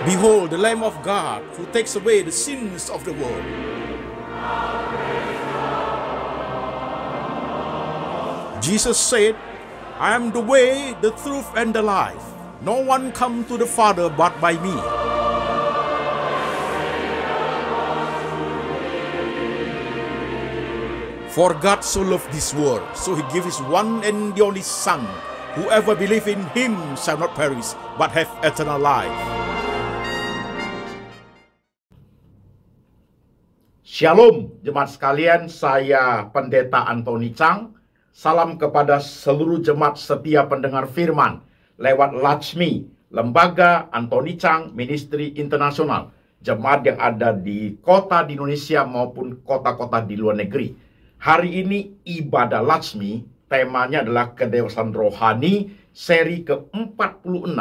Behold, the Lamb of God who takes away the sins of the world. Jesus said, I am the way, the truth, and the life. No one comes to the Father but by me. For God so loved this world, so he gave his one and the only Son. Whoever believes in him shall not perish, but have eternal life. Shalom jemaat sekalian, saya Pendeta Antoni Chang. Salam kepada seluruh jemaat setia pendengar firman lewat LACMI, Lembaga Antoni Chang Ministry Internasional. Jemaat yang ada di kota di Indonesia maupun kota-kota di luar negeri. Hari ini ibadah LACMI, temanya adalah kedewasaan rohani, seri ke-46,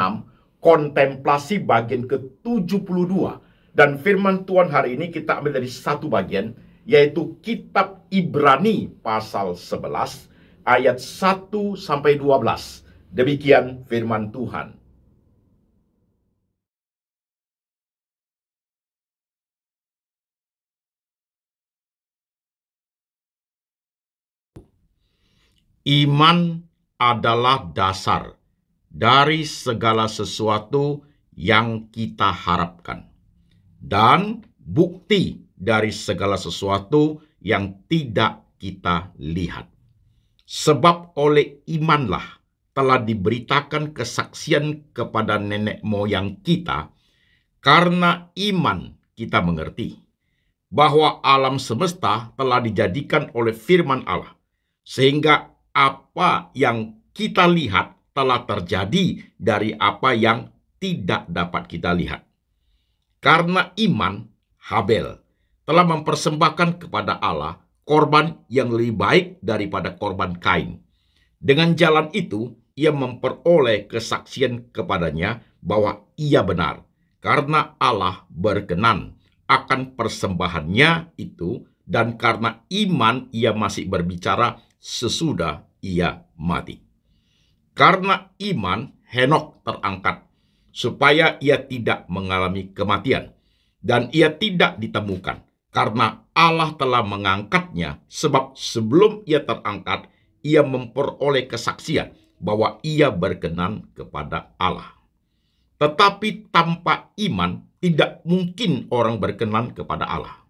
kontemplasi bagian ke-72. Dan firman Tuhan hari ini kita ambil dari satu bagian, yaitu kitab Ibrani pasal 11, ayat 1-12. Demikian firman Tuhan. Iman adalah dasar dari segala sesuatu yang kita harapkan, dan bukti dari segala sesuatu yang tidak kita lihat. Sebab oleh imanlah telah diberitakan kesaksian kepada nenek moyang kita, karena iman kita mengerti bahwa alam semesta telah dijadikan oleh firman Allah, sehingga apa yang kita lihat telah terjadi dari apa yang tidak dapat kita lihat. Karena iman, Habel telah mempersembahkan kepada Allah korban yang lebih baik daripada korban Kain. Dengan jalan itu, ia memperoleh kesaksian kepadanya bahwa ia benar, karena Allah berkenan akan persembahannya itu, dan karena iman ia masih berbicara sesudah ia mati. Karena iman, Henokh terangkat, supaya ia tidak mengalami kematian, dan ia tidak ditemukan, karena Allah telah mengangkatnya, sebab sebelum ia terangkat, ia memperoleh kesaksian bahwa ia berkenan kepada Allah. Tetapi tanpa iman, tidak mungkin orang berkenan kepada Allah.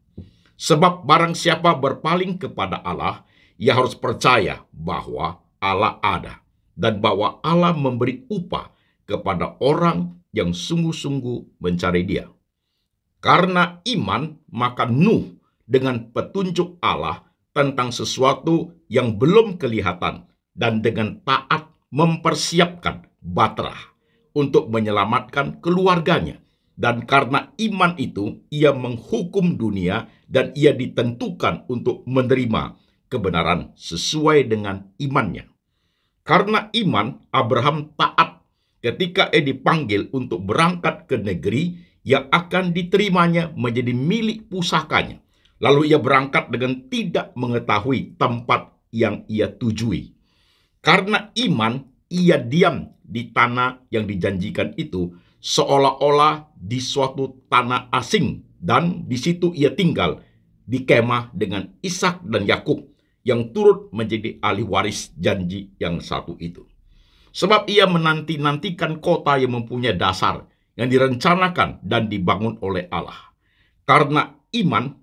Sebab barang siapa berpaling kepada Allah, ia harus percaya bahwa Allah ada, dan bahwa Allah memberi upah kepada orang yang sungguh-sungguh mencari Dia. Karena iman, maka Nuh dengan petunjuk Allah tentang sesuatu yang belum kelihatan, dan dengan taat mempersiapkan bahtera untuk menyelamatkan keluarganya. Dan karena iman itu, ia menghukum dunia, dan ia ditentukan untuk menerima kebenaran sesuai dengan imannya. Karena iman, Abraham taat ketika ia dipanggil untuk berangkat ke negeri yang akan diterimanya menjadi milik pusakanya. Lalu ia berangkat dengan tidak mengetahui tempat yang ia tujui. Karena iman, ia diam di tanah yang dijanjikan itu, seolah-olah di suatu tanah asing, dan di situ ia tinggal di kemah dengan Ishak dan Yakub, yang turut menjadi ahli waris janji yang satu itu. Sebab ia menanti-nantikan kota yang mempunyai dasar, yang direncanakan dan dibangun oleh Allah. Karena iman,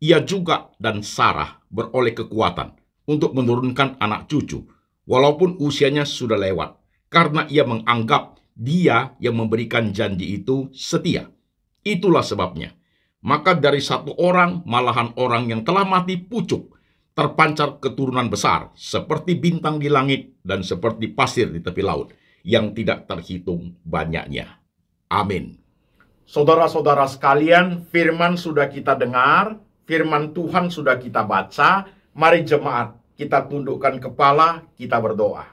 ia juga dan Sarah beroleh kekuatan untuk menurunkan anak cucu, walaupun usianya sudah lewat, karena ia menganggap Dia yang memberikan janji itu setia. Itulah sebabnya, maka dari satu orang, malahan orang yang telah mati pucuk, terpancar keturunan besar, seperti bintang di langit dan seperti pasir di tepi laut, yang tidak terhitung banyaknya. Amin. Saudara-saudara sekalian, firman sudah kita dengar, firman Tuhan sudah kita baca. Mari jemaat, kita tundukkan kepala, kita berdoa.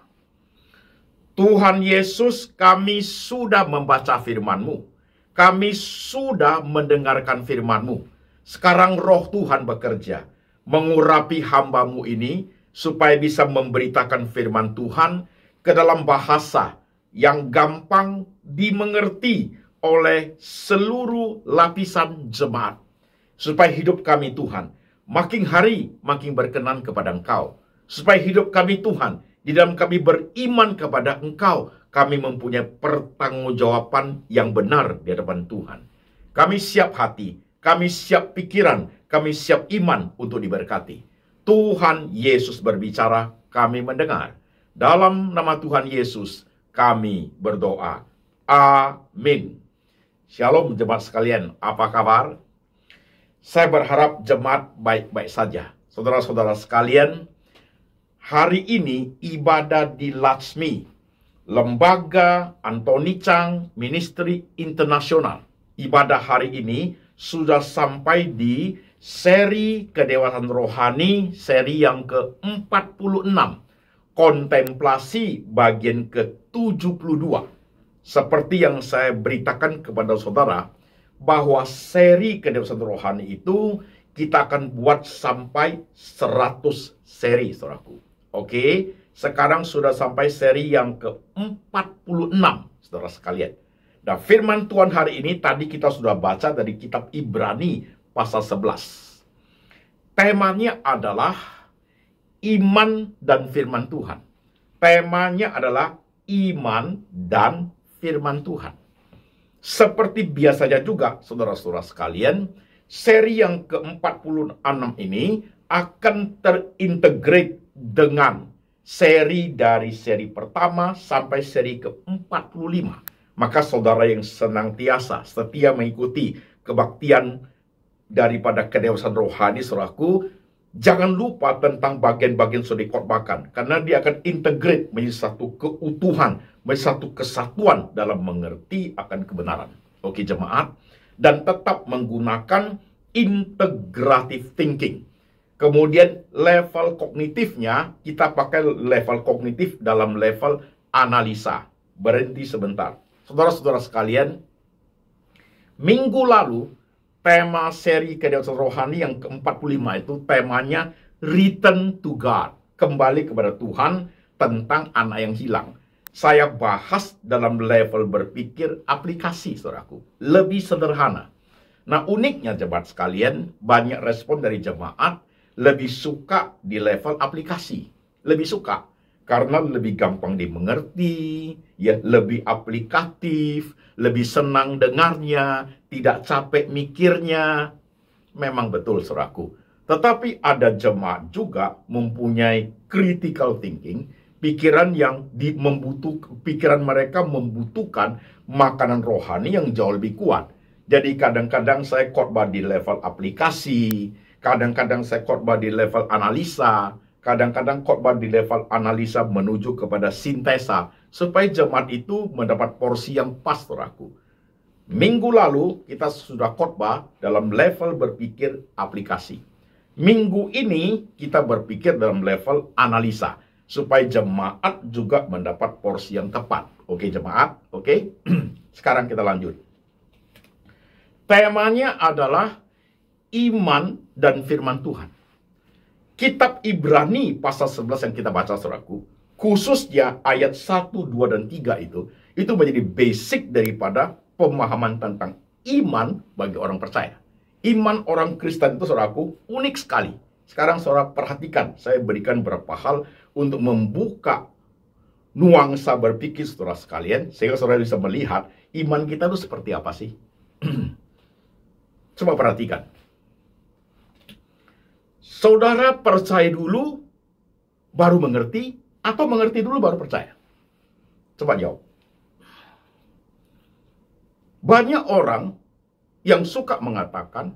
Tuhan Yesus, kami sudah membaca firman-Mu. Kami sudah mendengarkan firman-Mu. Sekarang roh Tuhan bekerja, mengurapi hamba-Mu ini, supaya bisa memberitakan firman Tuhan ke dalam bahasa yang gampang dimengerti oleh seluruh lapisan jemaat. Supaya hidup kami Tuhan, makin hari makin berkenan kepada Engkau. Supaya hidup kami Tuhan, di dalam kami beriman kepada Engkau, kami mempunyai pertanggungjawaban yang benar di hadapan Tuhan. Kami siap hati, kami siap pikiran, kami siap iman untuk diberkati. Tuhan Yesus berbicara, kami mendengar. Dalam nama Tuhan Yesus, kami berdoa. Amin. Shalom jemaat sekalian, apa kabar? Saya berharap jemaat baik-baik saja. Saudara-saudara sekalian, hari ini ibadah di Latsmi, Lembaga Antoni Chang Ministry Internasional. Ibadah hari ini sudah sampai di seri kedewasaan rohani, seri yang ke-46. Kontemplasi bagian ke-72. Seperti yang saya beritakan kepada saudara, bahwa seri kedewasaan rohani itu kita akan buat sampai 100 seri, saudaraku. Oke, sekarang sudah sampai seri yang ke-46, saudara sekalian. Dan firman Tuhan hari ini tadi kita sudah baca dari kitab Ibrani pasal 11. Temanya adalah iman dan firman Tuhan. Temanya adalah iman dan firman Tuhan. Seperti biasanya juga, saudara-saudara sekalian, seri yang ke-46 ini akan terintegrate dengan seri dari seri pertama sampai seri ke-45. Maka saudara yang senantiasa setia mengikuti kebaktian daripada kedewasaan rohani, saudaraku, jangan lupa tentang bagian-bagian sudah dikhotbahkan, karena dia akan integrate menjadi satu keutuhan, menjadi satu kesatuan dalam mengerti akan kebenaran. Oke jemaat, dan tetap menggunakan integrative thinking. Kemudian level kognitifnya, kita pakai level kognitif dalam level analisa. Berhenti sebentar. Saudara-saudara sekalian, minggu lalu tema seri kedewasaan rohani yang ke-45 itu temanya Return to God, kembali kepada Tuhan, tentang anak yang hilang. Saya bahas dalam level berpikir aplikasi, saudaraku, lebih sederhana. Nah, uniknya jemaat sekalian, banyak respon dari jemaat lebih suka di level aplikasi, lebih suka karena lebih gampang dimengerti, ya, lebih aplikatif, lebih senang dengarnya, tidak capek mikirnya. Memang betul, saudaraku. Tetapi ada jemaat juga mempunyai critical thinking, pikiran mereka membutuhkan makanan rohani yang jauh lebih kuat. Jadi kadang-kadang saya khotbah di level aplikasi, kadang-kadang saya khotbah di level analisa, kadang-kadang khotbah di level analisa menuju kepada sintesa, supaya jemaat itu mendapat porsi yang pas, saudaraku. Minggu lalu kita sudah khotbah dalam level berpikir aplikasi. Minggu ini kita berpikir dalam level analisa, supaya jemaat juga mendapat porsi yang tepat. Oke jemaat, oke? Sekarang kita lanjut. Temanya adalah iman dan firman Tuhan. Kitab Ibrani pasal 11 yang kita baca, saudaraku, khususnya ayat 1, 2, dan 3 itu menjadi basic daripada pemahaman tentang iman bagi orang percaya. Iman orang Kristen itu, saudaraku, unik sekali. Sekarang saudara perhatikan, saya berikan beberapa hal untuk membuka nuansa berpikir saudara sekalian, sehingga saudara bisa melihat iman kita itu seperti apa sih. Coba perhatikan. Saudara percaya dulu, baru mengerti, atau mengerti dulu, baru percaya? Coba jawab. Banyak orang yang suka mengatakan,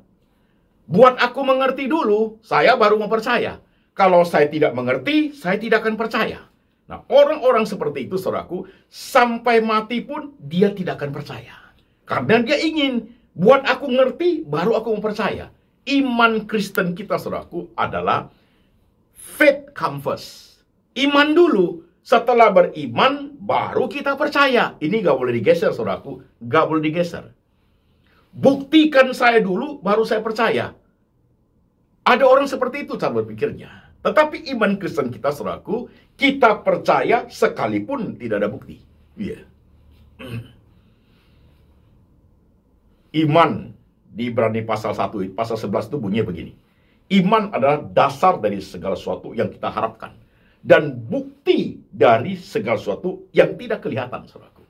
buat aku mengerti dulu, saya baru mau percaya. Kalau saya tidak mengerti, saya tidak akan percaya. Nah, orang-orang seperti itu, saudaraku, sampai mati pun dia tidak akan percaya. Karena dia ingin, buat aku ngerti, baru aku mau percaya. Iman Kristen kita, saudaraku, adalah faith come first. Iman dulu, setelah beriman, baru kita percaya. Ini gak boleh digeser, saudaraku. Gak boleh digeser. Buktikan saya dulu, baru saya percaya. Ada orang seperti itu cara berpikirnya. Tetapi iman Kristen kita, saudaraku, kita percaya sekalipun tidak ada bukti. Iya. Iman di Ibrani pasal 1, pasal 11 itu bunyinya begini. Iman adalah dasar dari segala sesuatu yang kita harapkan. Dan bukti dari segala sesuatu yang tidak kelihatan, saudaraku.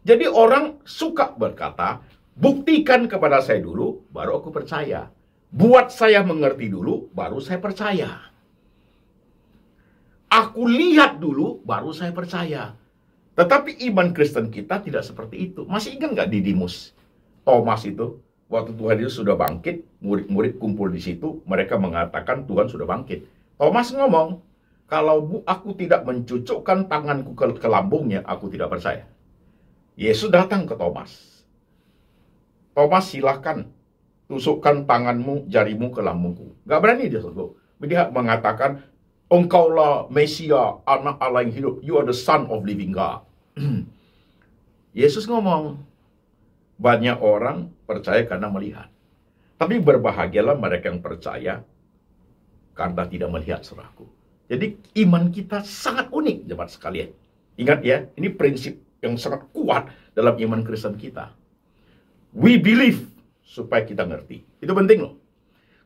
Jadi orang suka berkata, buktikan kepada saya dulu, baru aku percaya. Buat saya mengerti dulu, baru saya percaya. Aku lihat dulu, baru saya percaya. Tetapi iman Kristen kita tidak seperti itu. Masih ingat nggak Didimus? Thomas itu, waktu Tuhan Yesus sudah bangkit, murid-murid kumpul di situ, mereka mengatakan Tuhan sudah bangkit. Thomas ngomong, kalau aku tidak mencucukkan tanganku ke lambungnya, aku tidak percaya. Yesus datang ke Thomas. Thomas, silahkan tusukkan tanganmu, jarimu ke lambungku. Gak berani dia, saudara. Dia mengatakan, engkaulah Mesia, anak Allah yang hidup. You are the son of living God. Yesus ngomong, banyak orang percaya karena melihat. Tapi berbahagialah mereka yang percaya karena tidak melihat, saudaraku. Jadi iman kita sangat unik, jemaat sekalian. Ingat ya, ini prinsip yang sangat kuat dalam iman Kristen kita. We believe supaya kita ngerti. Itu penting loh.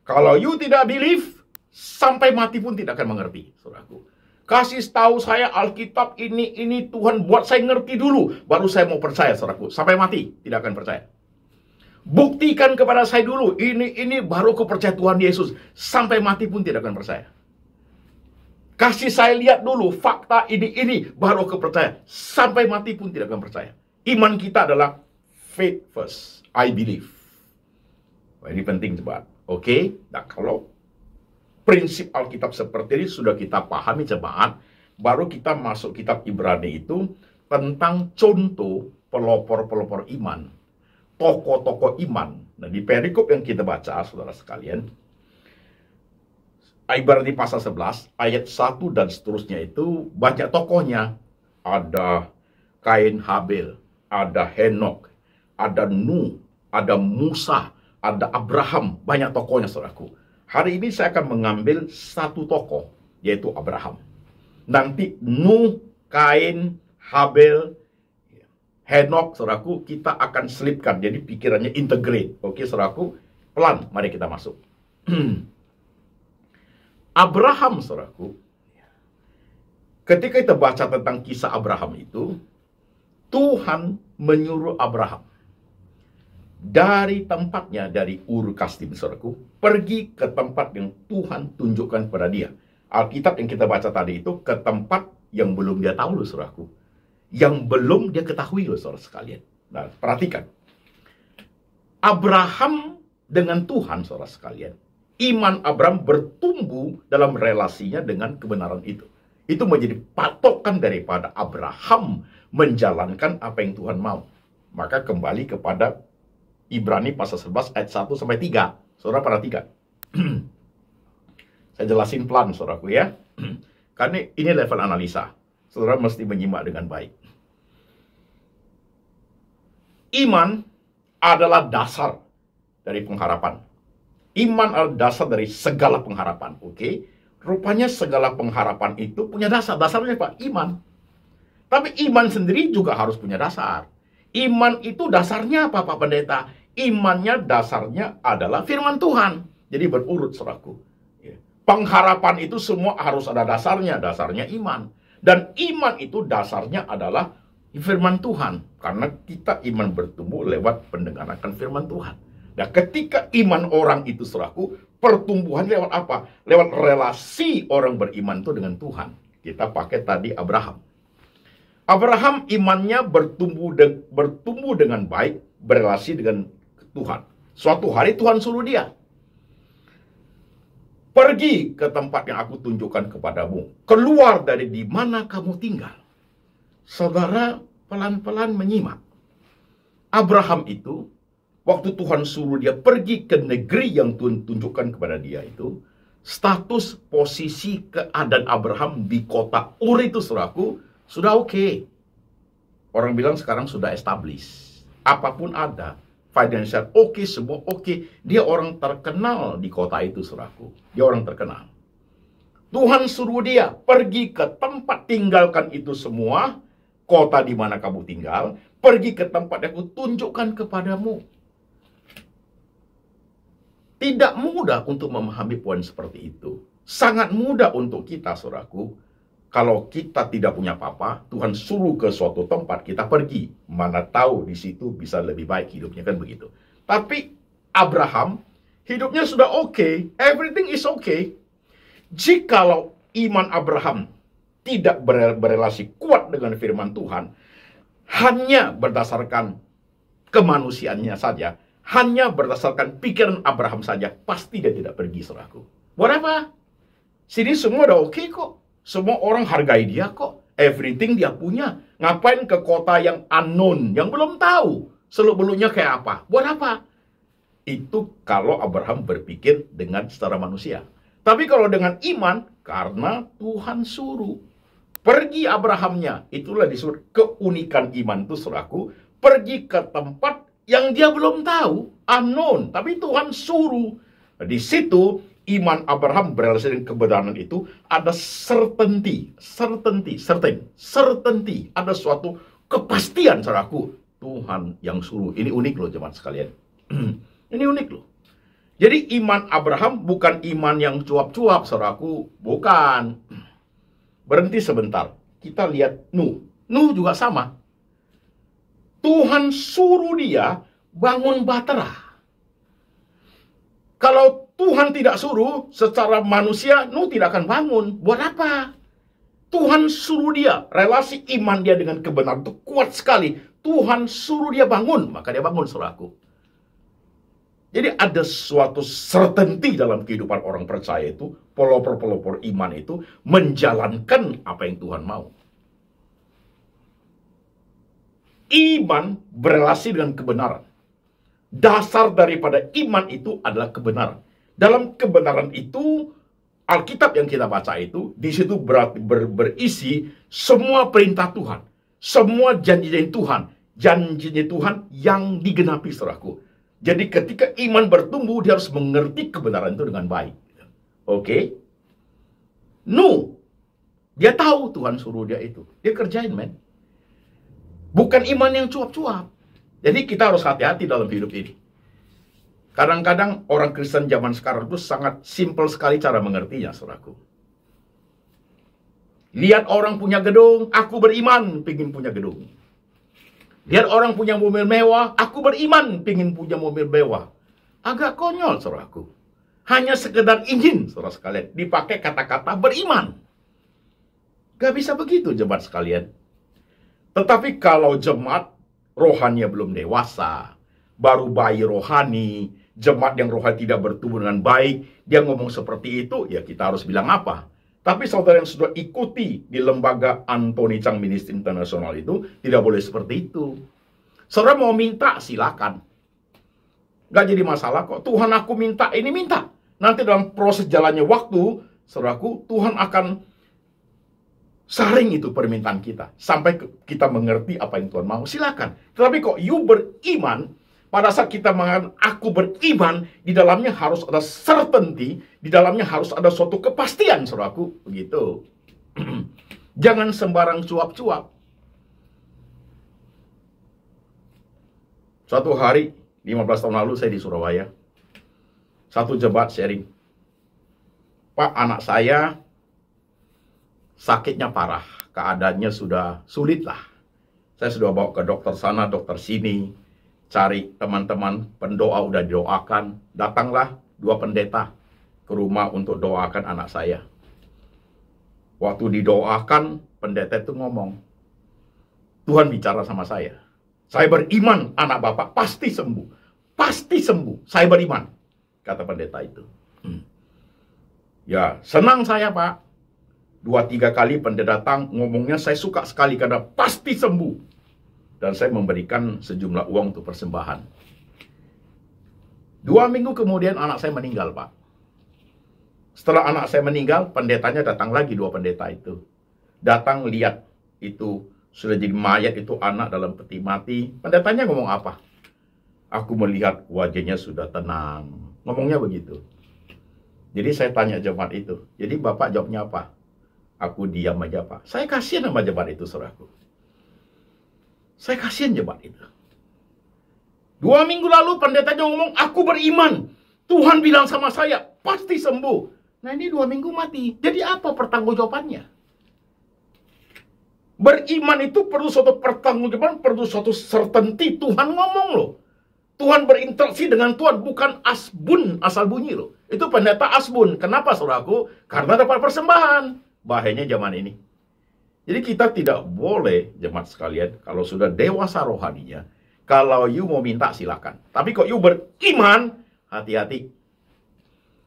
Kalau you tidak believe, sampai mati pun tidak akan mengerti, saudaraku. Kasih tahu saya Alkitab ini Tuhan buat saya ngerti dulu, baru saya mau percaya, saudaraku. Sampai mati tidak akan percaya. Buktikan kepada saya dulu, ini baru aku percaya Tuhan Yesus. Sampai mati pun tidak akan percaya. Kasih saya lihat dulu fakta ini baru aku percaya. Sampai mati pun tidak akan percaya. Iman kita adalah faith first, I believe. Wah, ini penting, coba. Oke? Nah, kalau prinsip Alkitab seperti ini sudah kita pahami, jemaat, baru kita masuk kitab Ibrani itu tentang contoh pelopor-pelopor iman, tokoh-tokoh iman. Nah, di perikop yang kita baca, saudara sekalian, Ibrani pasal 11, ayat 1 dan seterusnya itu banyak tokohnya. Ada Kain Habel, ada Henok, ada Nuh, ada Musa, ada Abraham, banyak tokohnya, saudaraku. Hari ini saya akan mengambil satu tokoh, yaitu Abraham. Nanti Nuh, Kain, Habel, Henok, saudaraku, kita akan selipkan. Jadi pikirannya integrate. Oke, saudaraku, pelan, mari kita masuk. Abraham, saudaraku, ketika kita baca tentang kisah Abraham itu, Tuhan menyuruh Abraham dari tempatnya, dari Ur Kasdim, saudaraku, pergi ke tempat yang Tuhan tunjukkan kepada dia. Alkitab yang kita baca tadi itu ke tempat yang belum dia tahu loh, saudaraku. Yang belum dia ketahui loh, saudara sekalian. Nah, perhatikan. Abraham dengan Tuhan, saudara sekalian. Iman Abraham bertumbuh dalam relasinya dengan kebenaran itu. Itu menjadi patokan daripada Abraham menjalankan apa yang Tuhan mau. Maka kembali kepada Ibrani pasal 11 ayat 1 sampai 3. Saudara perhatikan. Saya jelasin pelan, saudaraku ya. Karena ini level analisa. Saudara mesti menyimak dengan baik. Iman adalah dasar dari pengharapan. Iman adalah dasar dari segala pengharapan. Oke? Rupanya segala pengharapan itu punya dasar. Dasarnya apa? Iman. Tapi iman sendiri juga harus punya dasar. Iman itu dasarnya apa, Pak Pendeta? Imannya dasarnya adalah firman Tuhan. Jadi berurut, saudaraku. Pengharapan itu semua harus ada dasarnya. Dasarnya iman. Dan iman itu dasarnya adalah firman Tuhan. Karena kita iman bertumbuh lewat pendengaran firman Tuhan. Nah, ketika iman orang itu, saudaraku, pertumbuhan lewat apa? Lewat relasi orang beriman itu dengan Tuhan. Kita pakai tadi Abraham. Abraham imannya bertumbuh dengan baik, berelasi dengan Tuhan. Suatu hari Tuhan suruh dia, pergi ke tempat yang aku tunjukkan kepadamu. Keluar dari di mana kamu tinggal. Saudara pelan-pelan menyimak. Abraham itu, waktu Tuhan suruh dia pergi ke negeri yang Tuhan tunjukkan kepada dia itu, status posisi keadaan Abraham di kota Ur itu, saudaraku, sudah oke. Orang bilang sekarang sudah established. Apapun ada. Financial oke, semua oke. Dia orang terkenal di kota itu, saudaraku. Dia orang terkenal. Tuhan suruh dia pergi ke tempat, tinggalkan itu semua. Kota di mana kamu tinggal. Pergi ke tempat yang aku tunjukkan kepadamu. Tidak mudah untuk memahami poin seperti itu. Sangat mudah untuk kita, saudaraku. Kalau kita tidak punya apa-apa, Tuhan suruh ke suatu tempat, kita pergi. Mana tahu di situ bisa lebih baik hidupnya, kan begitu. Tapi Abraham, hidupnya sudah oke. Everything is okay. Jikalau iman Abraham tidak berelasi kuat dengan firman Tuhan, hanya berdasarkan kemanusiaannya saja, hanya berdasarkan pikiran Abraham saja, pasti dia tidak pergi, saudaraku. Buat apa? Sini semua udah oke kok. Semua orang hargai dia kok. Everything dia punya. Ngapain ke kota yang unknown, yang belum tahu seluk-beluknya kayak apa? Buat apa? Itu kalau Abraham berpikir dengan secara manusia. Tapi kalau dengan iman, karena Tuhan suruh. Pergi Abrahamnya. Itulah disebut keunikan iman itu, saudaraku. Pergi ke tempat yang dia belum tahu, unknown. Tapi Tuhan suruh. Di situ, iman Abraham berelasi dengan kebenaran itu ada certainty. Ada suatu kepastian, saudaraku. Tuhan yang suruh. Ini unik loh, jemaat sekalian. Ini unik loh. Jadi iman Abraham bukan iman yang cuap-cuap, saudaraku. Bukan. Berhenti sebentar. Kita lihat Nuh. Nuh juga sama. Tuhan suruh dia bangun bahtera. Kalau Tuhan tidak suruh, secara manusia, Nuh tidak akan bangun. Buat apa? Tuhan suruh dia. Relasi iman dia dengan kebenaran itu kuat sekali. Tuhan suruh dia bangun. Maka dia bangun, saudaraku. Jadi ada suatu certainty dalam kehidupan orang percaya itu. Pelopor-pelopor iman itu menjalankan apa yang Tuhan mau. Iman berelasi dengan kebenaran. Dasar daripada iman itu adalah kebenaran. Dalam kebenaran itu, Alkitab yang kita baca itu, di situ berisi semua perintah Tuhan. Semua janji-janji Tuhan. Janji-janji Tuhan yang digenapi, saudaraku. Jadi ketika iman bertumbuh, dia harus mengerti kebenaran itu dengan baik. Oke? Nuh, dia tahu Tuhan suruh dia itu. Dia kerjain, men. Bukan iman yang cuap-cuap. Jadi kita harus hati-hati dalam hidup ini. Kadang-kadang orang Kristen zaman sekarang itu sangat simpel sekali cara mengertinya, saudaraku. Lihat orang punya gedung, aku beriman pengen punya gedung. Lihat orang punya mobil mewah, aku beriman pengen punya mobil mewah. Agak konyol, saudaraku. Hanya sekedar ingin, saudara sekalian, dipakai kata-kata beriman. Gak bisa begitu, jemaat sekalian. Tetapi kalau jemaat rohaninya belum dewasa, baru bayi rohani, jemaat yang rohani tidak bertumbuh dengan baik, dia ngomong seperti itu, ya kita harus bilang apa? Tapi saudara yang sudah ikuti di lembaga Anthony Chang Ministry International itu, tidak boleh seperti itu. Saudara mau minta, silakan. Gak jadi masalah kok. Tuhan aku minta, ini minta. Nanti dalam proses jalannya waktu, saudaraku, Tuhan akan saring itu permintaan kita. Sampai kita mengerti apa yang Tuhan mau. Silakan. Tetapi kok you beriman, pada saat kita mengatakan aku beriman, di dalamnya harus ada certainty, di dalamnya harus ada suatu kepastian, saudaraku. Begitu. Jangan sembarang cuap-cuap. Suatu hari, 15 tahun lalu saya di Surabaya. Satu jemaat sharing. Pak, anak saya sakitnya parah. Keadaannya sudah sulit lah. Saya sudah bawa ke dokter sana, dokter sini. Cari teman-teman pendoa udah didoakan. Datanglah 2 pendeta ke rumah untuk doakan anak saya. Waktu didoakan, pendeta itu ngomong, Tuhan bicara sama saya. Saya beriman anak Bapak pasti sembuh. Pasti sembuh. Saya beriman. Kata pendeta itu. Ya, senang saya, Pak. 2-3 kali pendeta datang, ngomongnya saya suka sekali karena pasti sembuh. Dan saya memberikan sejumlah uang untuk persembahan. 2 minggu kemudian anak saya meninggal, Pak. Setelah anak saya meninggal, pendetanya datang lagi, 2 pendeta itu. Datang lihat itu, sudah jadi mayat itu anak dalam peti mati. Pendetanya ngomong apa? Aku melihat wajahnya sudah tenang. Ngomongnya begitu. Jadi saya tanya jemaat itu. Jadi Bapak jawabnya apa? Aku diam aja, Pak. Saya kasihan sama jemaat itu, saudaraku. Saya kasihan jemaat itu. 2 minggu lalu pendetanya ngomong, aku beriman. Tuhan bilang sama saya, pasti sembuh. Nah ini 2 minggu mati. Jadi apa pertanggungjawabannya? Beriman itu perlu suatu pertanggungjawaban, perlu suatu certainty. Tuhan ngomong loh. Tuhan berinteraksi dengan Tuhan, bukan asbun asal bunyi loh. Itu pendeta asbun. Kenapa saudaraku? Karena dapat persembahan. Bahayanya zaman ini. Jadi kita tidak boleh, jemaat sekalian, kalau sudah dewasa rohaninya, kalau you mau minta silakan. Tapi kok you beriman, hati-hati.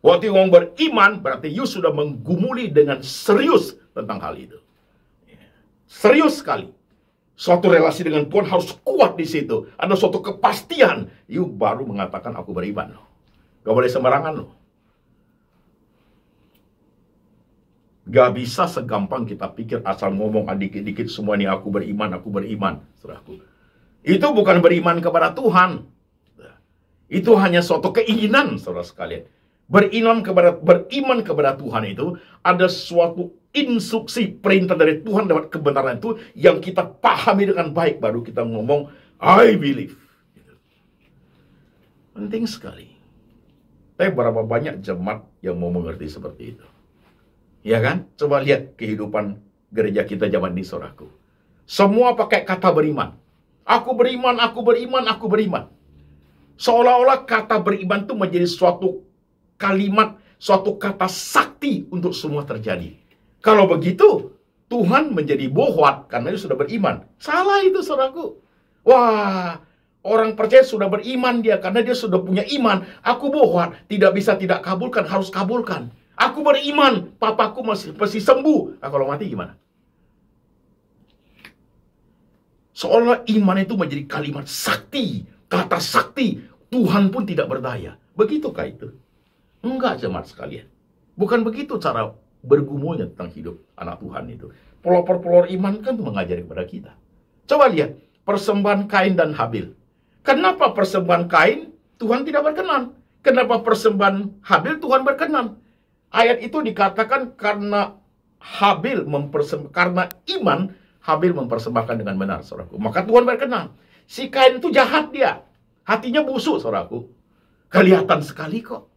Waktu you ngomong beriman, berarti you sudah menggumuli dengan serius tentang hal itu. Serius sekali. Suatu relasi dengan Tuhan harus kuat di situ. Ada suatu kepastian. You baru mengatakan aku beriman loh. Gak boleh sembarangan loh. Gak bisa segampang kita pikir asal ngomong dikit-dikit semua ini aku beriman, saudaraku. Itu bukan beriman kepada Tuhan. Itu hanya suatu keinginan, saudara sekalian. Beriman kepada Tuhan itu ada suatu instruksi perintah dari Tuhan lewat kebenaran itu yang kita pahami dengan baik, baru kita ngomong I believe. Penting sekali. Tapi berapa banyak jemaat yang mau mengerti seperti itu? Ya kan? Coba lihat kehidupan gereja kita zaman ini, saudaraku. Semua pakai kata beriman. Aku beriman, aku beriman, aku beriman. Seolah-olah kata beriman itu menjadi suatu kalimat, suatu kata sakti untuk semua terjadi. Kalau begitu, Tuhan menjadi bohwat karena dia sudah beriman. Salah itu, saudaraku. Wah, orang percaya sudah beriman dia karena dia sudah punya iman. Aku bohwat, tidak bisa tidak kabulkan, harus kabulkan. Aku beriman, papaku masih sembuh. Nah, kalau mati gimana? Seolah iman itu menjadi kalimat sakti, kata sakti. Tuhan pun tidak berdaya. Begitukah itu? Enggak, jemaat sekalian. Bukan begitu cara bergumulnya tentang hidup anak Tuhan itu. Pelopor-pelopor iman kan mengajari kepada kita. Coba lihat persembahan Kain dan Habil. Kenapa persembahan Kain Tuhan tidak berkenan? Kenapa persembahan Habil Tuhan berkenan? Ayat itu dikatakan karena karena iman Habil mempersembahkan dengan benar, saudaraku. Maka Tuhan berkenan. Si Kain itu jahat dia. Hatinya busuk, saudaraku. Kelihatan sekali kok.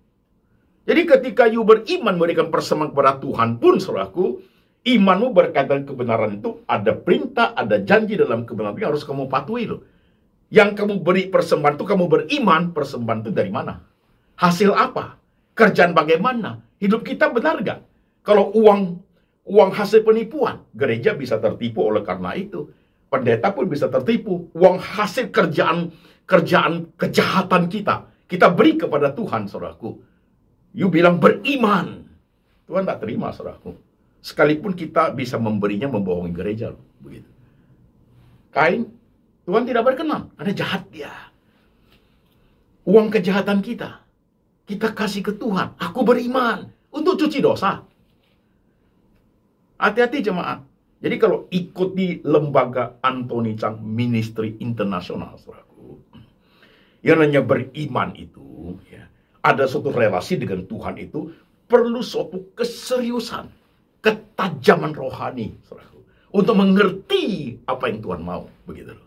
Jadi ketika you beriman memberikan persembahan kepada Tuhan pun, saudaraku, imanmu berkaitan kebenaran itu ada perintah, ada janji dalam kebenaran yang harus kamu patuhi loh. Yang kamu beri persembahan itu, kamu beriman, persembahan itu dari mana? Hasil apa? Kerjaan bagaimana? Hidup kita benar gak? Kalau uang hasil penipuan, gereja bisa tertipu oleh karena itu. Pendeta pun bisa tertipu. Uang hasil kerjaan kejahatan kita beri kepada Tuhan, saudaraku. You bilang beriman. Tuhan tak terima, saudaraku. Sekalipun kita bisa memberinya membohongi gereja. Begitu. Kain, Tuhan tidak berkenan. Karena jahat dia. Uang kejahatan kita kasih ke Tuhan. Aku beriman. Untuk cuci dosa. Hati-hati jemaat. Jadi kalau ikuti lembaga Anthony Chang Ministry Internasional, saudaraku. Yang namanya beriman itu, ya, ada suatu relasi dengan Tuhan itu perlu suatu keseriusan, ketajaman rohani, saudaraku, untuk mengerti apa yang Tuhan mau, begitu loh.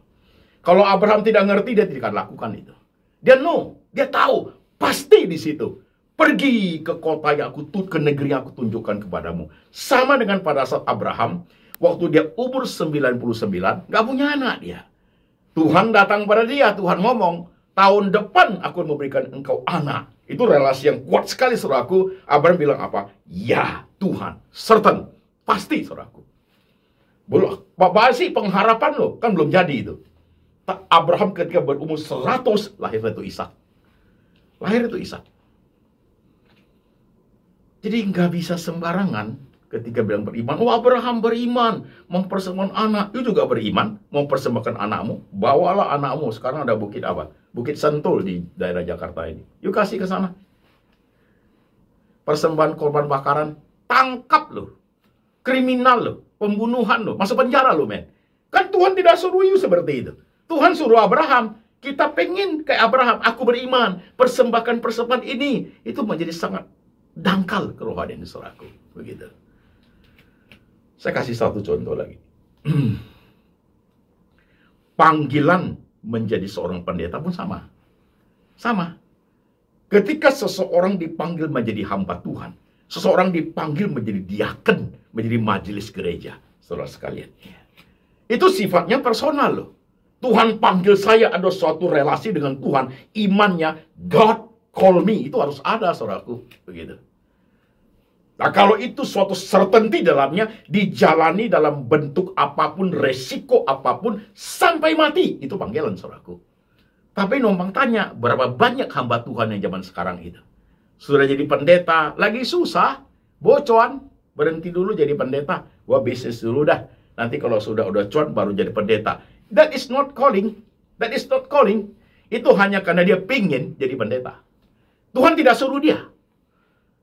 Kalau Abraham tidak ngerti, dia tidak akan lakukan itu. Dia tahu, pasti di situ. Pergi ke kota yang ke negeri yang aku tunjukkan kepadamu. Sama dengan pada saat Abraham, waktu dia umur 99, gak punya anak dia. Tuhan datang pada dia, Tuhan ngomong, tahun depan aku memberikan engkau anak. Itu relasi yang kuat sekali, saudaraku. Abraham bilang apa? Ya, Tuhan. Certain. Pasti, saudaraku. Belum. Apa sih pengharapan lo? Kan belum jadi itu. Abraham ketika berumur 100, lahir itu Ishak. Jadi nggak bisa sembarangan ketika bilang beriman. Oh, Abraham beriman, mempersembahkan anak. You juga beriman, mempersembahkan anakmu. Bawalah anakmu. Sekarang ada bukit apa? Bukit Sentul di daerah Jakarta ini. You kasih ke sana. Persembahan korban bakaran, tangkap loh. Kriminal loh, pembunuhan loh, masuk penjara loh, men. Kan Tuhan tidak suruh you seperti itu. Tuhan suruh Abraham. Kita pengen kayak Abraham. Aku beriman, persembahkan ini. Itu menjadi sangat dangkal kerohanian saudaraku. Begitu. Saya kasih satu contoh lagi. Panggilan menjadi seorang pendeta pun sama. Ketika seseorang dipanggil menjadi hamba Tuhan, seseorang dipanggil menjadi diaken, menjadi majelis gereja, saudara sekalian. Itu sifatnya personal loh. Tuhan panggil saya, ada suatu relasi dengan Tuhan, imannya, God call me, itu harus ada, saudaraku, begitu. Nah, kalau itu suatu certainty dalamnya, dijalani dalam bentuk apapun, resiko apapun, sampai mati, itu panggilan, saudaraku. Tapi numpang tanya, berapa banyak hamba Tuhan yang zaman sekarang itu? Sudah jadi pendeta, lagi susah, bocoan, berhenti dulu jadi pendeta, gua bisnis dulu dah. Nanti kalau udah cuan, baru jadi pendeta. That is not calling. That is not calling. Itu hanya karena dia pingin jadi pendeta. Tuhan tidak suruh dia.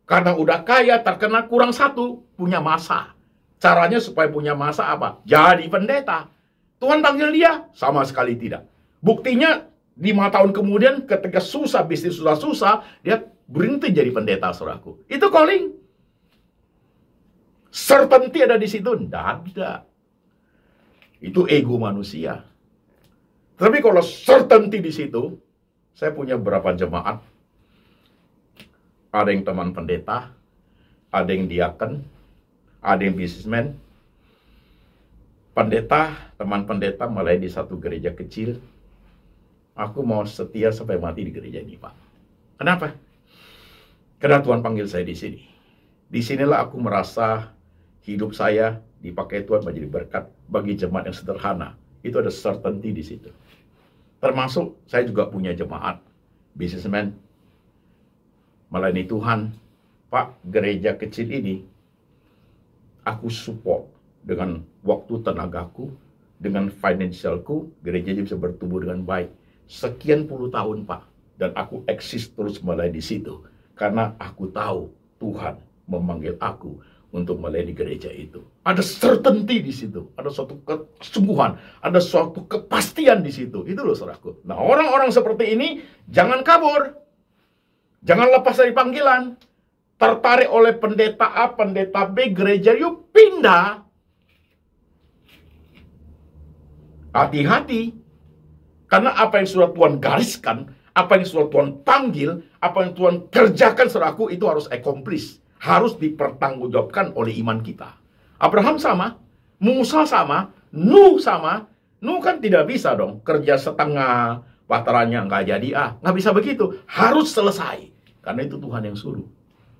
Karena udah kaya, terkenal, kurang satu, punya masa. Caranya supaya punya masa apa? Jadi pendeta. Tuhan panggil dia? Sama sekali tidak. Buktinya, 5 tahun kemudian ketika susah, bisnis susah, dia berhenti jadi pendeta, saudaraku. Itu calling. Certainty ada di situ? Tidak ada. Itu ego manusia. Tapi kalau certainty di situ, saya punya beberapa jemaat. Ada yang teman pendeta, ada yang diaken, ada yang bisnismen. Pendeta, teman pendeta mulai di satu gereja kecil. Aku mau setia sampai mati di gereja ini, Pak. Kenapa? Karena Tuhan panggil saya di sini. Disinilah aku merasa hidup saya dipakai Tuhan menjadi berkat bagi jemaat yang sederhana. Itu ada certainty di situ. Termasuk saya juga punya jemaat, bisnismen, melayani Tuhan. Pak, gereja kecil ini aku support dengan waktu tenagaku, dengan financialku, gereja bisa bertumbuh dengan baik. Sekian puluh tahun, Pak, dan aku eksis terus melayani di situ karena aku tahu Tuhan memanggil aku untuk melayani gereja itu. Ada certainty di situ, ada suatu kesungguhan, ada suatu kepastian di situ. Itu loh, saudaraku. Nah, orang-orang seperti ini jangan kabur. Jangan lepas dari panggilan. Tertarik oleh pendeta A, pendeta B, gereja, yuk pindah. Hati-hati. Karena apa yang sudah Tuhan gariskan, apa yang sudah Tuhan panggil, apa yang Tuhan kerjakan, saudaraku, itu harus accomplish. Harus dipertanggungjawabkan oleh iman kita. Abraham sama, Musa sama, Nuh sama. Nuh kan tidak bisa dong kerja setengah, bataranya nggak jadi, nggak bisa begitu. Harus selesai. Karena itu Tuhan yang suruh.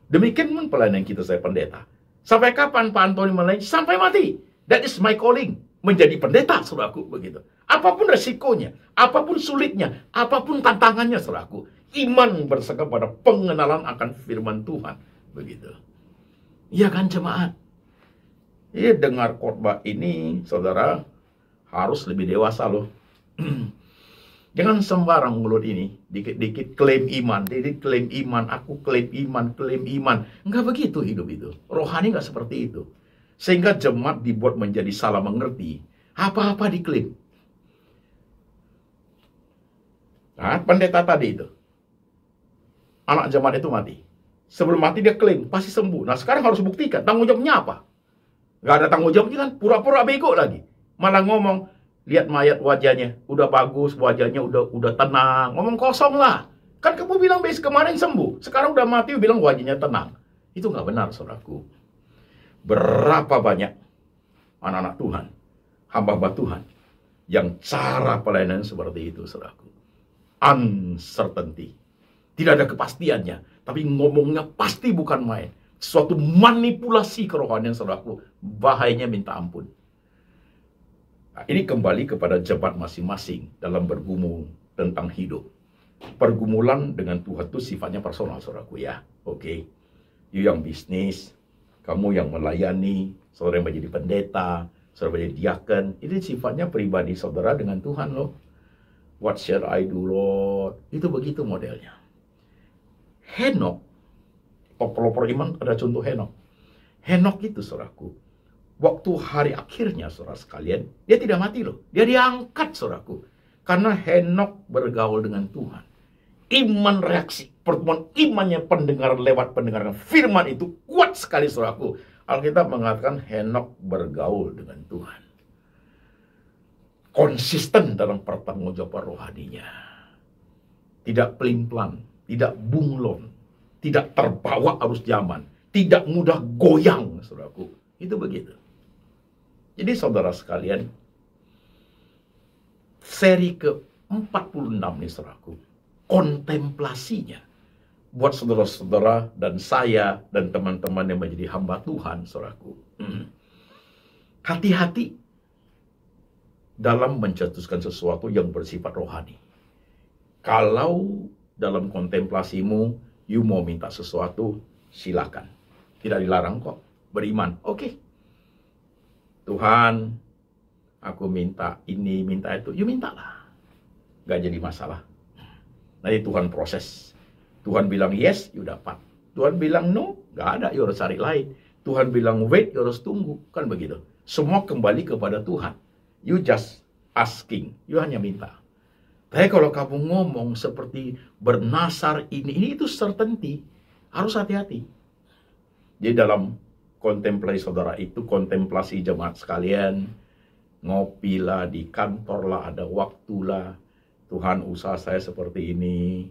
Demikian pun pelayanan kita, saya pendeta. Sampai kapan Pak Antoni melayani? Sampai mati. That is my calling. Menjadi pendeta, saudaraku, begitu. Apapun resikonya, apapun sulitnya, apapun tantangannya, saudaraku. Iman bersama pada pengenalan akan firman Tuhan. Begitu. Iya kan, jemaat? Iya, dengar khotbah ini, saudara, harus lebih dewasa loh. Jangan sembarang mulut ini, dikit-dikit klaim iman, dikit klaim iman, aku klaim iman, klaim iman. Enggak begitu hidup itu. Rohani enggak seperti itu. Sehingga jemaat dibuat menjadi salah mengerti. Apa-apa diklaim. Nah, pendeta tadi itu. Anak jemaat itu mati. Sebelum mati dia klaim, pasti sembuh. Nah, sekarang harus buktikan. Tanggung jawabnya apa? Enggak ada tanggung jawabnya kan? Pura-pura bego lagi. Malah ngomong, lihat mayat wajahnya, udah bagus, wajahnya udah tenang. Ngomong kosong lah. Kan kamu bilang kemarin sembuh, sekarang udah mati, bilang wajahnya tenang. Itu nggak benar, saudaraku. Berapa banyak anak-anak Tuhan, hamba-hamba Tuhan, yang cara pelayanan seperti itu, saudaraku. Uncertainty. Tidak ada kepastiannya, tapi ngomongnya pasti bukan main. Suatu manipulasi kerohanian, saudaraku. Bahayanya minta ampun. Nah, ini kembali kepada jemaat masing-masing dalam bergumul tentang hidup. Pergumulan dengan Tuhan itu sifatnya personal, saudaraku ya. Oke. You yang bisnis, kamu yang melayani, saudara yang menjadi pendeta, saudara menjadi diaken, ini sifatnya pribadi saudara dengan Tuhan loh. What shall I do, Lord? Itu begitu modelnya. Henok, pelopor iman ada contoh Henok. Henok itu, saudaraku, waktu hari akhirnya, saudara sekalian, dia tidak mati loh. Dia diangkat, saudaraku. Karena Henok bergaul dengan Tuhan. Iman reaksi, pertemuan imannya pendengaran lewat pendengaran firman itu kuat sekali, saudaraku. Alkitab mengatakan Henok bergaul dengan Tuhan. Konsisten dalam pertanggungjawaban rohaninya. Tidak pelin-pelan, tidak bunglon, tidak terbawa arus zaman, tidak mudah goyang, saudaraku. Itu begitu. Jadi saudara sekalian, seri ke-46 nih saudaraku, kontemplasinya buat saudara-saudara dan saya dan teman-teman yang menjadi hamba Tuhan, saudaraku. Hati-hati dalam mencetuskan sesuatu yang bersifat rohani. Kalau dalam kontemplasimu, you mau minta sesuatu, silakan. Tidak dilarang kok, beriman. Oke. Tuhan, aku minta ini, minta itu. You mintalah. Gak jadi masalah. Nanti Tuhan proses. Tuhan bilang yes, you dapat. Tuhan bilang no, gak ada, you harus cari lain. Tuhan bilang wait, you harus tunggu. Kan begitu. Semua kembali kepada Tuhan. You just asking, you hanya minta. Tapi kalau kamu ngomong seperti bernasar ini itu certainty, harus hati-hati. Jadi dalam kontemplasi saudara itu, kontemplasi jemaat sekalian, ngopilah di kantor lah, ada waktulah. Tuhan, usaha saya seperti ini.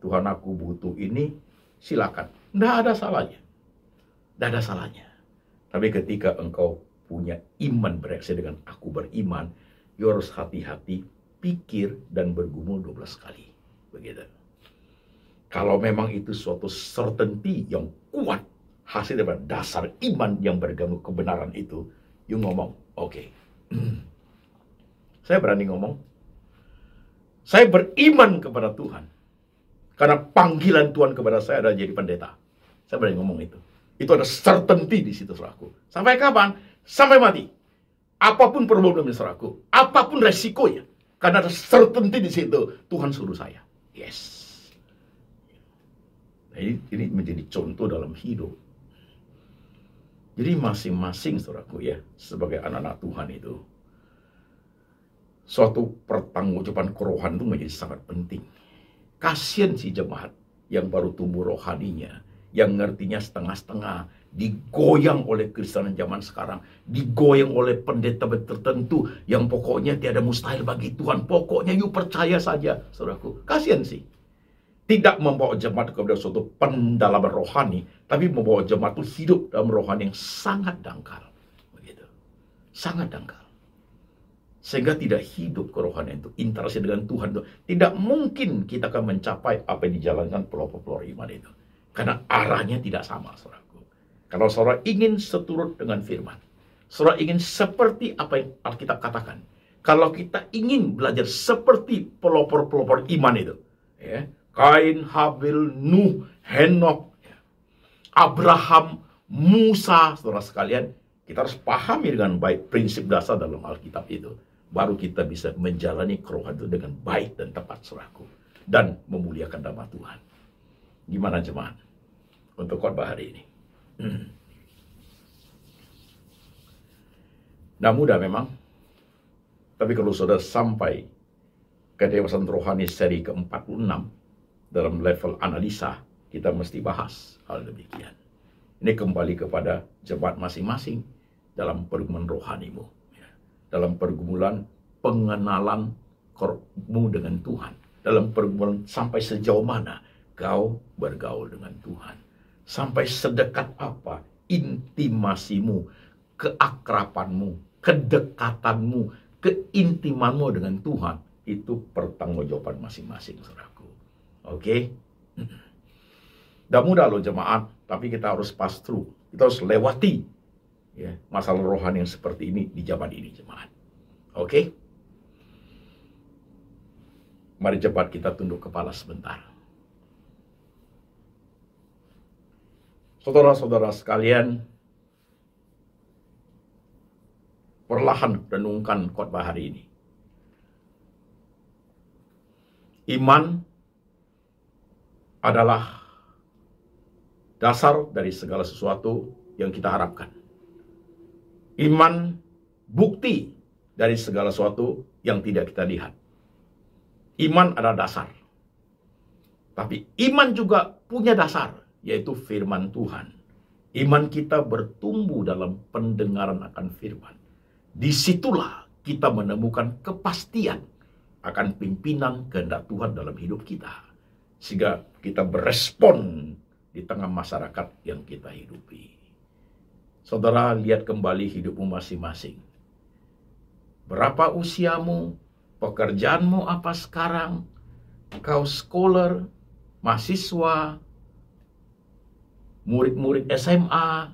Tuhan, aku butuh ini. Silakan. Tidak ada salahnya. Tidak ada salahnya. Tapi ketika engkau punya iman bereaksi dengan aku beriman, you harus hati-hati, pikir dan bergumul 12 kali. Begitu. Kalau memang itu suatu certainty yang kuat, hasil dari dasar iman yang bergabung kebenaran itu, you ngomong, oke. Saya berani ngomong, saya beriman kepada Tuhan. Karena panggilan Tuhan kepada saya adalah jadi pendeta. Saya berani ngomong itu. Itu ada certainty di situ, saudaraku. Sampai kapan? Sampai mati. Apapun problemnya, saudaraku. Apapun resikonya. Karena ada certainty di situ. Tuhan suruh saya. Yes. Nah, ini menjadi contoh dalam hidup. Jadi masing-masing, saudaraku ya, sebagai anak-anak Tuhan itu, suatu pertanggungjawaban kerohanian itu menjadi sangat penting. Kasian si jemaat yang baru tumbuh rohaninya, yang ngertinya setengah-setengah, digoyang oleh Kristenan zaman sekarang, digoyang oleh pendeta tertentu yang pokoknya tiada mustahil bagi Tuhan, pokoknya you percaya saja, saudaraku. Kasian sih. Tidak membawa jemaat kepada suatu pendalaman rohani, tapi membawa jemaat itu hidup dalam rohani yang sangat dangkal. Begitu. Sangat dangkal. Sehingga tidak hidup kerohanian itu, interaksi dengan Tuhan itu. Tidak mungkin kita akan mencapai apa yang dijalankan pelopor-pelopor iman itu. Karena arahnya tidak sama, saudaraku. Kalau saudara ingin seturut dengan firman, saudara ingin seperti apa yang Alkitab katakan. Kalau kita ingin belajar seperti pelopor-pelopor iman itu, ya, Kain, Habil, Nuh, Henok, ya, Abraham, Musa, saudara sekalian, kita harus pahami dengan baik prinsip dasar dalam Alkitab itu. Baru kita bisa menjalani kerohanian itu dengan baik dan tepat, saudaraku. Dan memuliakan nama Tuhan. Gimana jemaat? Untuk khotbah hari ini. Nah, mudah memang. Tapi kalau saudara sampai ke Dewasan Rohani seri ke-46, dalam level analisa, kita mesti bahas hal demikian. Ini kembali kepada jemaat masing-masing dalam pergumulan rohanimu. Dalam pergumulan pengenalan kormu dengan Tuhan. Dalam pergumulan sampai sejauh mana kau bergaul dengan Tuhan. Sampai sedekat apa intimasimu, keakrabanmu, kedekatanmu, keintimanmu dengan Tuhan. Itu pertanggungjawaban masing-masing, saudaraku. Oke? Tidak mudah loh jemaat, tapi kita harus pass through. Kita harus lewati ya, masalah rohani yang seperti ini di zaman ini, jemaat. Oke? Mari cepat kita tunduk kepala sebentar. Saudara-saudara sekalian, perlahan renungkan khotbah hari ini. Iman adalah dasar dari segala sesuatu yang kita harapkan. Iman bukti dari segala sesuatu yang tidak kita lihat. Iman adalah dasar. Tapi iman juga punya dasar, yaitu firman Tuhan. Iman kita bertumbuh dalam pendengaran akan firman. Disitulah kita menemukan kepastian akan pimpinan kehendak Tuhan dalam hidup kita. sehingga kita berespon di tengah masyarakat yang kita hidupi. Saudara, lihat kembali hidupmu masing-masing. Berapa usiamu? Pekerjaanmu apa sekarang? Kau scholar, mahasiswa, murid-murid SMA,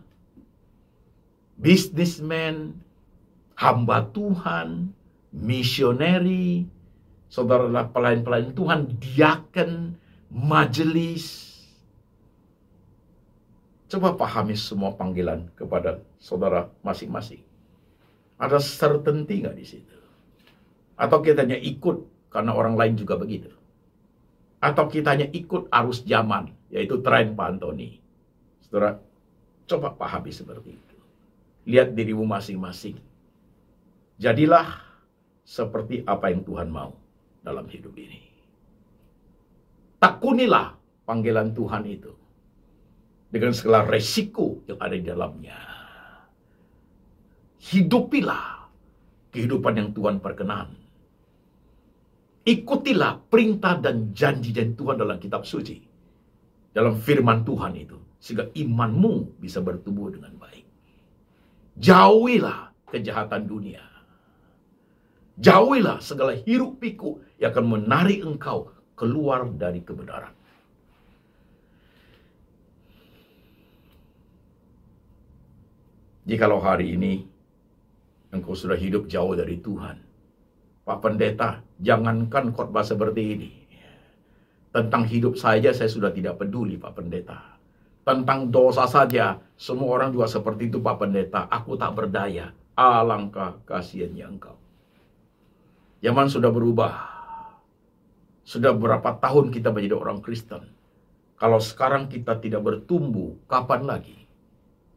businessman, hamba Tuhan, misioneri, saudara pelayan-pelayan Tuhan, diaken, majelis. Coba pahami semua panggilan kepada saudara masing-masing. Ada certainty nggak di situ? Atau kita hanya ikut karena orang lain juga begitu? Atau kita hanya ikut arus zaman, yaitu tren Pak Antoni? Saudara, coba pahami seperti itu. Lihat dirimu masing-masing. Jadilah seperti apa yang Tuhan mau dalam hidup ini. Tekunilah panggilan Tuhan itu dengan segala resiko yang ada di dalamnya. Hidupilah kehidupan yang Tuhan perkenan. Ikutilah perintah dan janji dari Tuhan dalam kitab suci, dalam firman Tuhan itu, sehingga imanmu bisa bertumbuh dengan baik. Jauhilah kejahatan dunia. Jauhilah segala hiruk pikuk yang akan menarik engkau keluar dari kebenaran. Jikalau hari ini engkau sudah hidup jauh dari Tuhan, Pak Pendeta, jangankan khotbah seperti ini. Tentang hidup saja saya sudah tidak peduli, Pak Pendeta. Tentang dosa saja, semua orang juga seperti itu, Pak Pendeta. Aku tak berdaya. Alangkah kasihannya engkau. Zaman sudah berubah. Sudah berapa tahun kita menjadi orang Kristen. Kalau sekarang kita tidak bertumbuh, kapan lagi?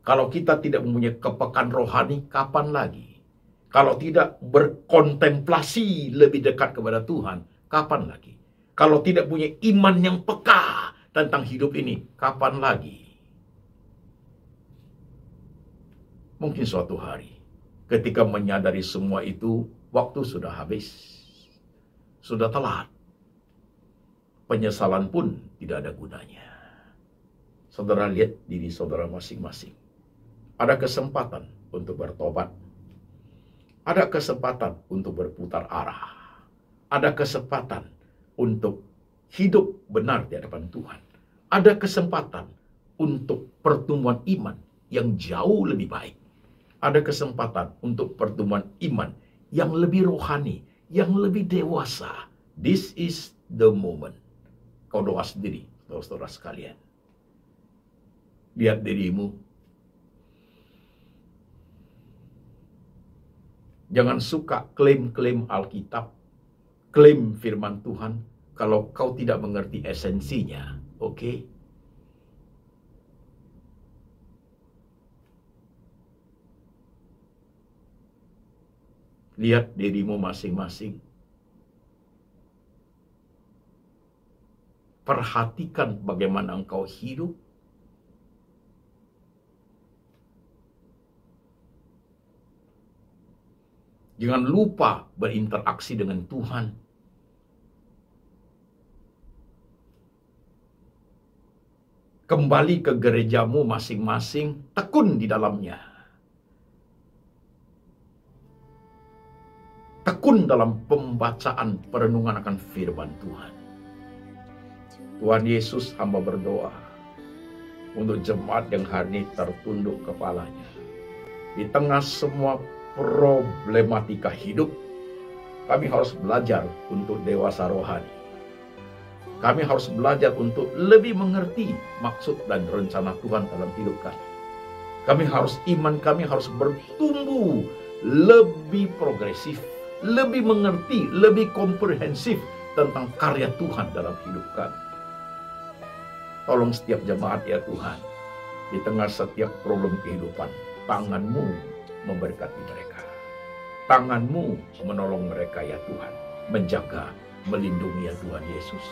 Kalau kita tidak mempunyai kepekaan rohani, kapan lagi? Kalau tidak berkontemplasi lebih dekat kepada Tuhan, kapan lagi? Kalau tidak punya iman yang peka tentang hidup ini, kapan lagi? Mungkin suatu hari, ketika menyadari semua itu, waktu sudah habis. Sudah telat. Penyesalan pun tidak ada gunanya. Saudara lihat diri saudara masing-masing. Ada kesempatan untuk bertobat. Ada kesempatan untuk berputar arah. Ada kesempatan untuk hidup benar di hadapan Tuhan. Ada kesempatan untuk pertumbuhan iman yang jauh lebih baik. Ada kesempatan untuk pertumbuhan iman yang lebih rohani, yang lebih dewasa. This is the moment. Kau doa sendiri, saudara-saudara sekalian. Lihat dirimu. Jangan suka klaim-klaim Alkitab, klaim firman Tuhan, kalau kau tidak mengerti esensinya, oke? Lihat dirimu masing-masing. Perhatikan bagaimana engkau hidup. Jangan lupa berinteraksi dengan Tuhan. Kembali ke gerejamu masing-masing, tekun di dalamnya. Tekun dalam pembacaan perenungan akan firman Tuhan. Tuhan Yesus, hamba berdoa untuk jemaat yang hari ini tertunduk kepalanya. Di tengah semua problematika hidup, kami harus belajar untuk dewasa rohani. Kami harus belajar untuk lebih mengerti maksud dan rencana Tuhan dalam hidup kami. Iman kami harus bertumbuh lebih progresif, lebih mengerti, lebih komprehensif tentang karya Tuhan dalam hidup kami. Tolong setiap jemaat ya Tuhan, di tengah setiap problem kehidupan, tangan-Mu memberkati mereka. Tangan-Mu menolong mereka ya Tuhan. Menjaga, melindungi ya Tuhan Yesus.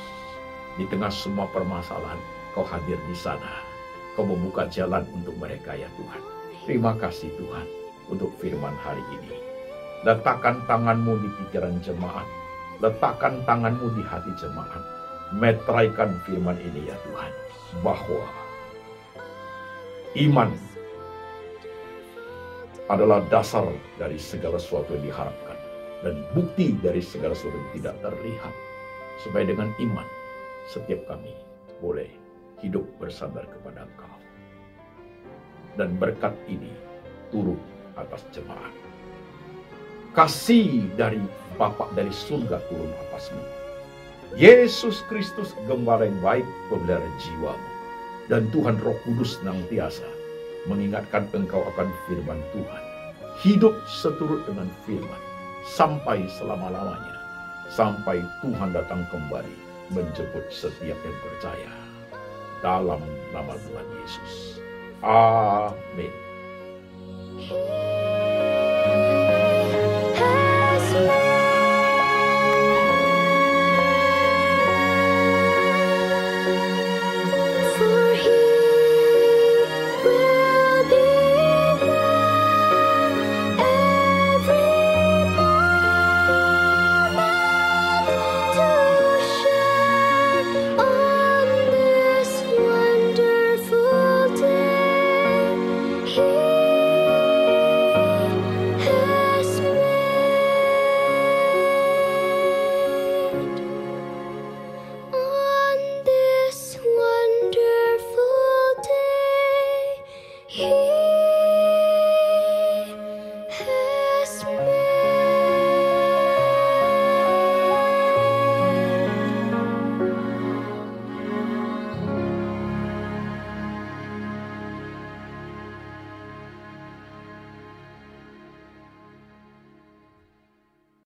Di tengah semua permasalahan, Kau hadir di sana. Kau membuka jalan untuk mereka ya Tuhan. Terima kasih Tuhan untuk firman hari ini. Letakkan tangan-Mu di pikiran jemaat. Letakkan tangan-Mu di hati jemaat. meteraikan firman ini ya Tuhan, bahwa iman adalah dasar dari segala sesuatu yang diharapkan dan bukti dari segala sesuatu yang tidak terlihat. Supaya dengan iman setiap kami boleh hidup bersandar kepada Engkau. Dan berkat ini turun atas jemaat. Kasih dari Bapa dari surga turun atasmu. Yesus Kristus gembala yang baik pemelihara jiwamu. Dan Tuhan Roh Kudus senantiasa mengingatkan engkau akan firman Tuhan. Hidup seturut dengan firman sampai selama-lamanya. Sampai Tuhan datang kembali menjemput setiap yang percaya. Dalam nama Tuhan Yesus. Amin.